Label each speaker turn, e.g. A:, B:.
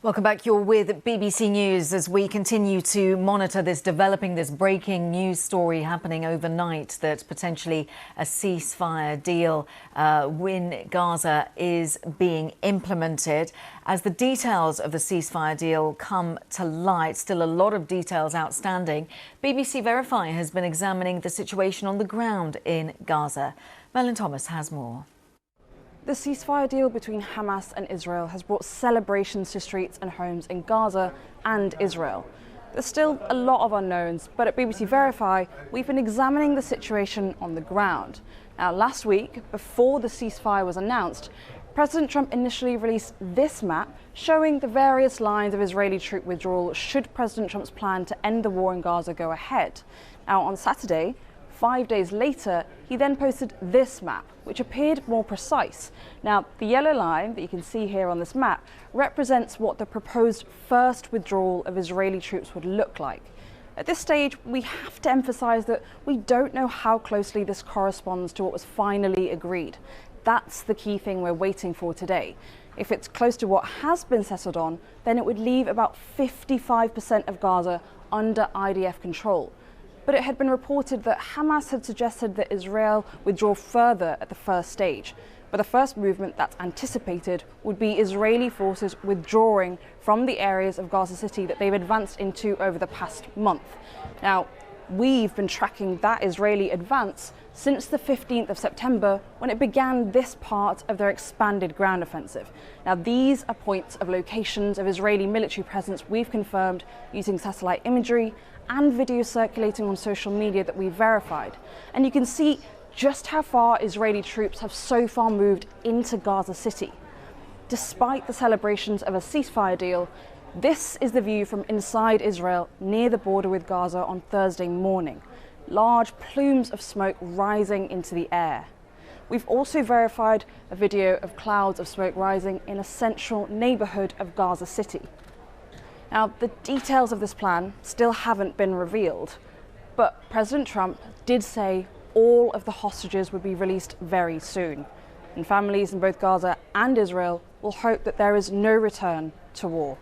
A: Welcome back. You're with BBC News as we continue to monitor this breaking news story happening overnight that potentially a ceasefire deal in Gaza is being implemented. As the details of the ceasefire deal come to light, still a lot of details outstanding, BBC Verify has been examining the situation on the ground in Gaza. Melon Thomas has more.
B: The ceasefire deal between Hamas and Israel has brought celebrations to streets and homes in Gaza and Israel. There's still a lot of unknowns, but at BBC Verify, we've been examining the situation on the ground. Now, last week, before the ceasefire was announced, President Trump initially released this map showing the various lines of Israeli troop withdrawal should President Trump's plan to end the war in Gaza go ahead. Now, on Saturday, 5 days later, he then posted this map, which appeared more precise. Now, the yellow line that you can see here on this map represents what the proposed first withdrawal of Israeli troops would look like. At this stage, we have to emphasize that we don't know how closely this corresponds to what was finally agreed. That's the key thing we're waiting for today. If it's close to what has been settled on, then it would leave about 55% of Gaza under IDF control. But it had been reported that Hamas had suggested that Israel withdraw further at the first stage. But the first movement that's anticipated would be Israeli forces withdrawing from the areas of Gaza City that they've advanced into over the past month. Now, we've been tracking that Israeli advance since the 15th of September, when it began this part of their expanded ground offensive. Now, these are points of locations of Israeli military presence we've confirmed using satellite imagery and video circulating on social media that we've verified. And you can see just how far Israeli troops have so far moved into Gaza City. Despite the celebrations of a ceasefire deal, this is the view from inside Israel near the border with Gaza on Thursday morning. Large plumes of smoke rising into the air. We've also verified a video of clouds of smoke rising in a central neighborhood of Gaza City. Now, the details of this plan still haven't been revealed, but President Trump did say all of the hostages would be released very soon, and families in both Gaza and Israel will hope that there is no return to war.